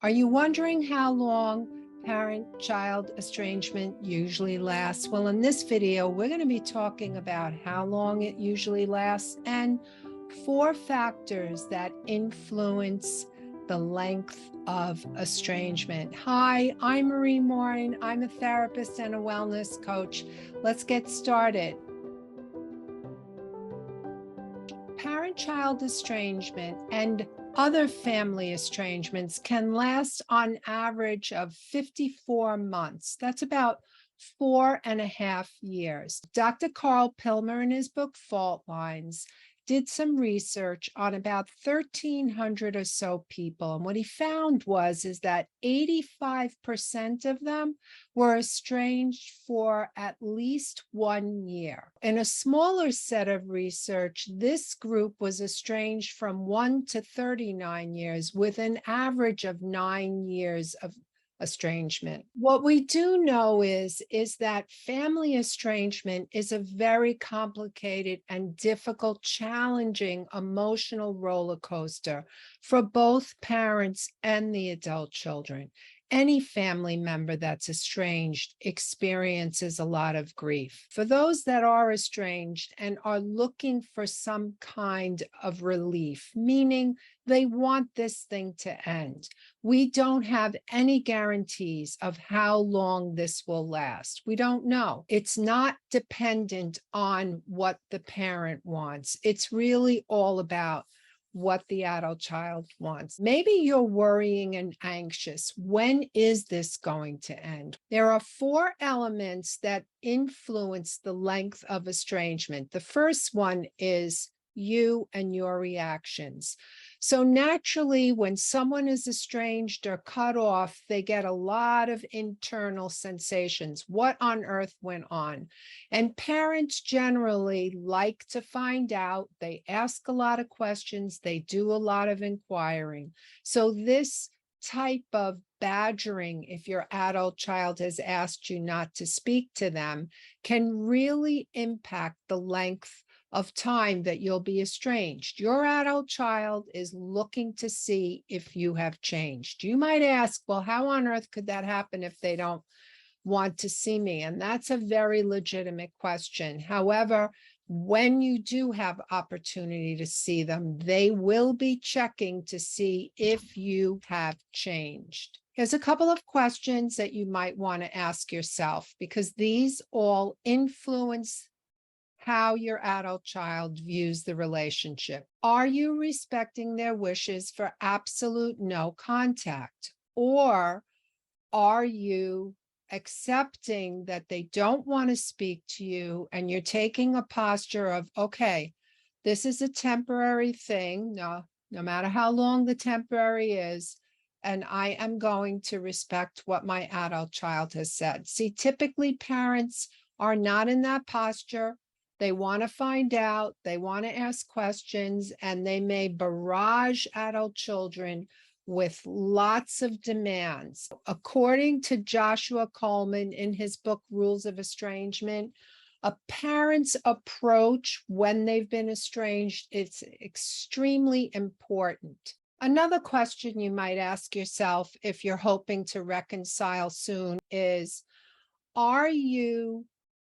Are you wondering how long parent-child estrangement usually lasts? Well, in this video, we're going to be talking about how long it usually lasts and 4 factors that influence the length of estrangement. Hi, I'm Marie Morin. I'm a therapist and a wellness coach. Let's get started. Parent-child estrangement and other family estrangements can last on average of 54 months. That's about 4.5 years. Dr. Carl Pilmer, in his book Fault Lines, did some research on about 1,300 or so people. And what he found is that 85% of them were estranged for at least 1 year. In a smaller set of research, this group was estranged from 1 to 39 years, with an average of 9 years of estrangement. What we do know is that family estrangement is a very complicated and difficult, challenging emotional roller coaster for both parents and the adult children. Any family member that's estranged experiences a lot of grief. For those that are estranged and are looking for some kind of relief, meaning they want this thing to end, we don't have any guarantees of how long this will last. We don't know. It's not dependent on what the parent wants. It's really all about what the adult child wants. Maybe you're worrying and anxious. When is this going to end? There are 4 elements that influence the length of estrangement. The first one is you and your reactions. So naturally, when someone is estranged or cut off, they get a lot of internal sensations. What on earth went on? And parents generally like to find out. They ask a lot of questions. They do a lot of inquiring. So this type of badgering, if your adult child has asked you not to speak to them, can really impact the length of time that you'll be estranged. Your adult child is looking to see if you have changed. You might ask, well, how on earth could that happen if they don't want to see me? And that's a very legitimate question. However, when you do have opportunity to see them, they will be checking to see if you have changed. Here's a couple of questions that you might want to ask yourself, because these all influence how your adult child views the relationship. Are you respecting their wishes for absolute no contact? Or are you accepting that they don't want to speak to you and you're taking a posture of, okay, this is a temporary thing, no matter how long the temporary is, and I am going to respect what my adult child has said. See, typically parents are not in that posture. They want to find out, they want to ask questions, and they may barrage adult children with lots of demands. According to Joshua Coleman in his book, Rules of Estrangement, a parent's approach when they've been estranged is extremely important. Another question you might ask yourself if you're hoping to reconcile soon is, are you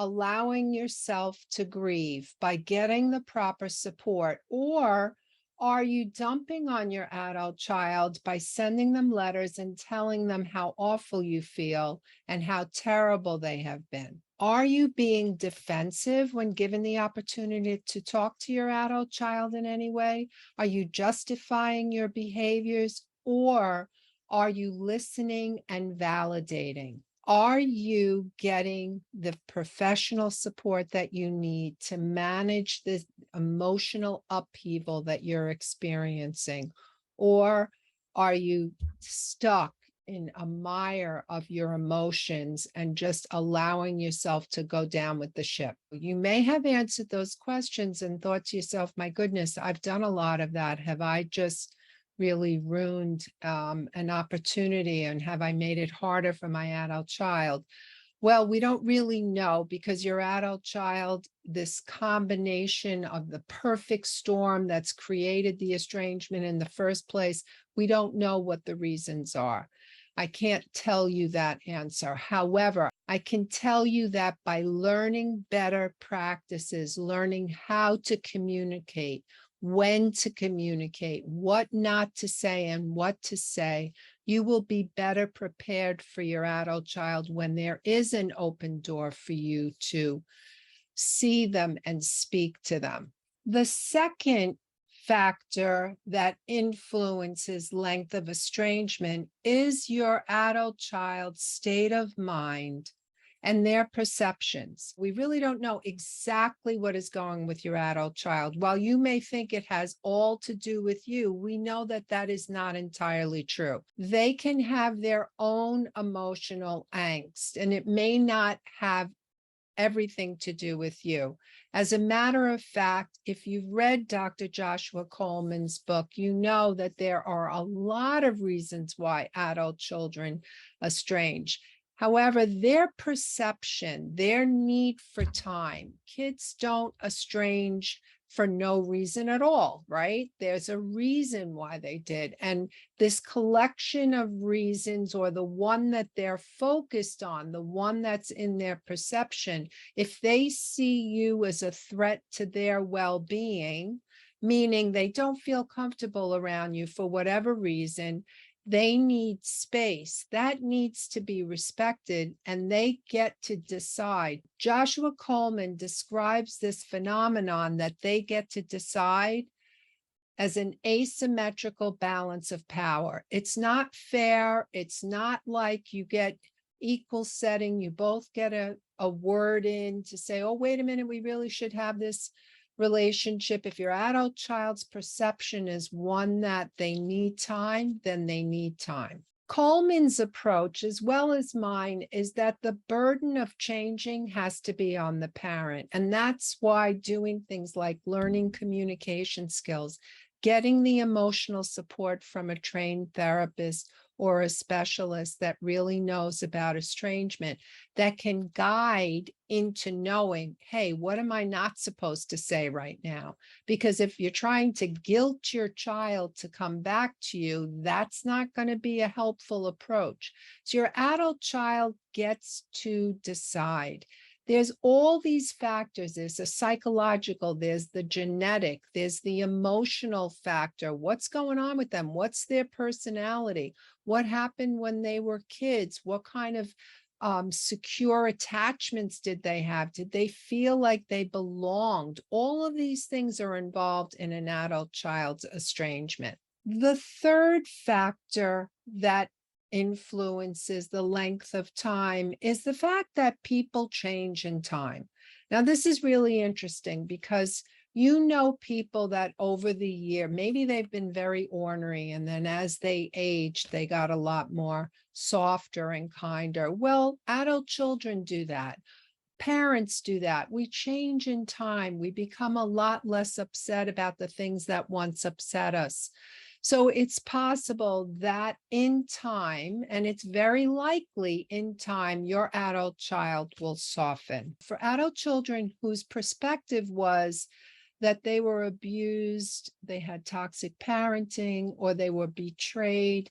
allowing yourself to grieve by getting the proper support, or are you dumping on your adult child by sending them letters and telling them how awful you feel and how terrible they have been? Are you being defensive when given the opportunity to talk to your adult child in any way? Are you justifying your behaviors, or are you listening and validating? Are you getting the professional support that you need to manage the emotional upheaval that you're experiencing? Or are you stuck in a mire of your emotions and just allowing yourself to go down with the ship? You may have answered those questions and thought to yourself, my goodness, I've done a lot of that. Have I just really ruined an opportunity, and have I made it harder for my adult child? Well, we don't really know, because your adult child, this combination of the perfect storm that's created the estrangement in the first place, We don't know what the reasons are. I can't tell you that answer. However, I can tell you that by learning better practices, learning how to communicate, when to communicate, what not to say, and what to say, you will be better prepared for your adult child when there is an open door for you to see them and speak to them. The second factor that influences length of estrangement is your adult child's state of mind and their perceptions. We really don't know exactly what is going with your adult child. While you may think it has all to do with you, we know that that is not entirely true. They can have their own emotional angst, and it may not have everything to do with you. As a matter of fact, if you've read Dr. Joshua Coleman's book, you know that there are a lot of reasons why adult children estrange. However, their perception, their need for time, kids don't estrange for no reason at all, right? There's a reason why they did. And this collection of reasons, or the one that they're focused on, the one that's in their perception, if they see you as a threat to their well-being, meaning they don't feel comfortable around you for whatever reason, they need space. That needs to be respected, and they get to decide. Joshua Coleman describes this phenomenon that they get to decide as an asymmetrical balance of power. It's not fair. It's not like you get equal setting. You both get a word in to say, oh, wait a minute, we really should have this relationship. If your adult child's perception is one that they need time, then they need time. Coleman's approach, as well as mine, is that the burden of changing has to be on the parent. And that's why doing things like learning communication skills, getting the emotional support from a trained therapist or a specialist that really knows about estrangement, that can guide into knowing, hey, what am I not supposed to say right now? Because if you're trying to guilt your child to come back to you, that's not going to be a helpful approach. So your adult child gets to decide. There's all these factors. There's the psychological, there's the genetic, there's the emotional factor. What's going on with them? What's their personality? What happened when they were kids? What kind of secure attachments did they have? Did they feel like they belonged? All of these things are involved in an adult child's estrangement. The third factor that influences the length of time is the fact that people change in time. Now, this is really interesting because you know people that over the year, maybe they've been very ornery, and then as they aged, they got a lot more softer and kinder. Well, adult children do that. Parents do that. We change in time. We become a lot less upset about the things that once upset us. So it's possible that in time, and it's very likely in time, your adult child will soften. For adult children whose perspective was that they were abused, they had toxic parenting, or they were betrayed,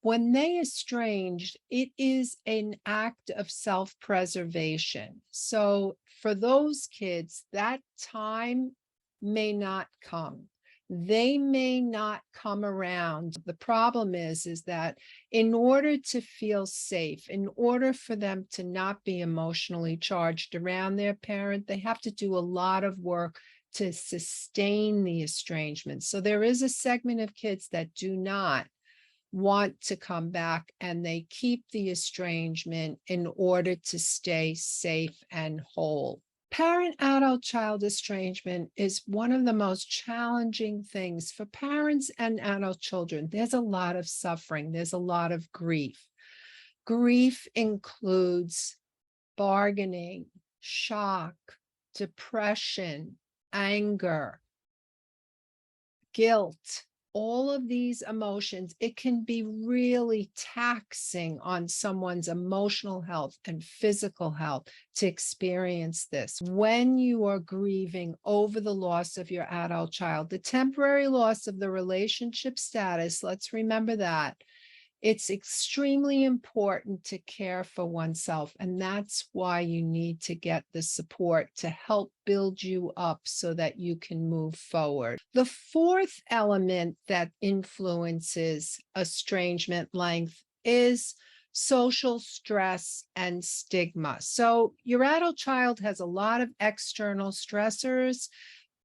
when they estranged, it is an act of self-preservation. So for those kids, that time may not come. They may not come around. The problem is that in order to feel safe, in order for them to not be emotionally charged around their parent, they have to do a lot of work to sustain the estrangement. So there is a segment of kids that do not want to come back, and they keep the estrangement in order to stay safe and whole. Parent-adult-child estrangement is one of the most challenging things for parents and adult children. There's a lot of suffering. There's a lot of grief. Grief includes bargaining, shock, depression, anger, guilt, all of these emotions, it can be really taxing on someone's emotional health and physical health to experience this. When you are grieving over the loss of your adult child, the temporary loss of the relationship status, let's remember that. It's extremely important to care for oneself, and that's why you need to get the support to help build you up so that you can move forward. The fourth element that influences estrangement length is social stress and stigma. So your adult child has a lot of external stressors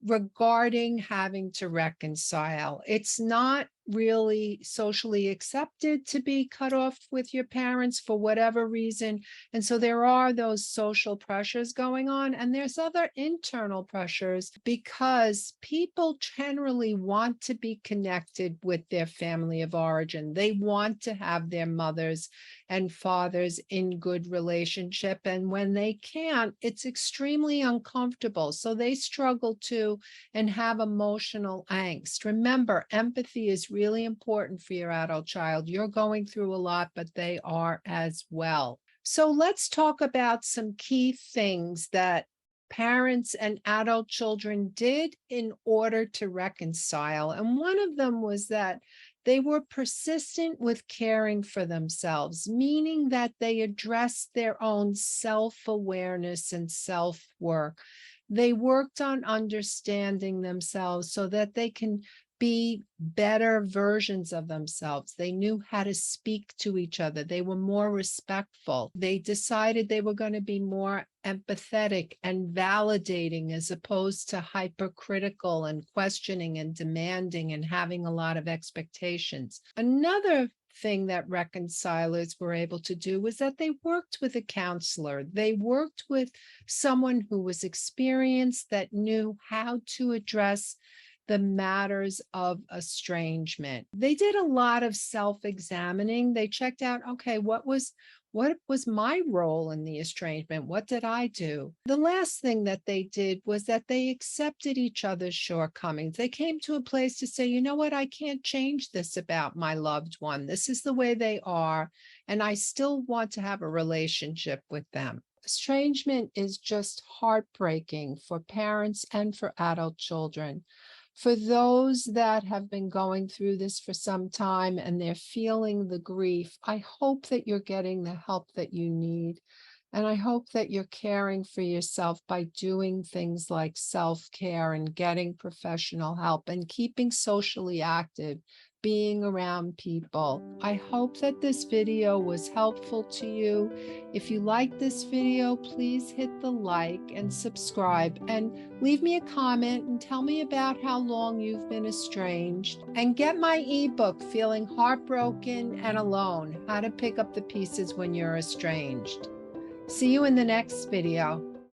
regarding having to reconcile. It's not really socially accepted to be cut off with your parents for whatever reason. And so there are those social pressures going on, and there's other internal pressures because people generally want to be connected with their family of origin. They want to have their mothers and fathers in good relationship. And when they can't, it's extremely uncomfortable. So they struggle too and have emotional angst. Remember, empathy is really important for your adult child. You're going through a lot, but they are as well. So let's talk about some key things that parents and adult children did in order to reconcile. And one of them was that they were persistent with caring for themselves, meaning that they addressed their own self-awareness and self-work. They worked on understanding themselves so that they can be better versions of themselves. They knew how to speak to each other. They were more respectful. They decided they were going to be more empathetic and validating as opposed to hypercritical and questioning and demanding and having a lot of expectations. Another thing that reconcilers were able to do was that they worked with a counselor. They worked with someone who was experienced, that knew how to address the matters of estrangement. They did a lot of self-examining. They checked out, okay, what was my role in the estrangement? What did I do? The last thing that they did was that they accepted each other's shortcomings. They came to a place to say, you know what, I can't change this about my loved one. This is the way they are, and I still want to have a relationship with them. Estrangement is just heartbreaking for parents and for adult children. For those that have been going through this for some time and they're feeling the grief, I hope that you're getting the help that you need. And I hope that you're caring for yourself by doing things like self-care and getting professional help and keeping socially active, being around people. I hope that this video was helpful to you. If you like this video, please hit the like and subscribe and leave me a comment and tell me about how long you've been estranged. And get my ebook, Feeling Heartbroken and Alone, How to Pick Up the Pieces When You're Estranged. See you in the next video.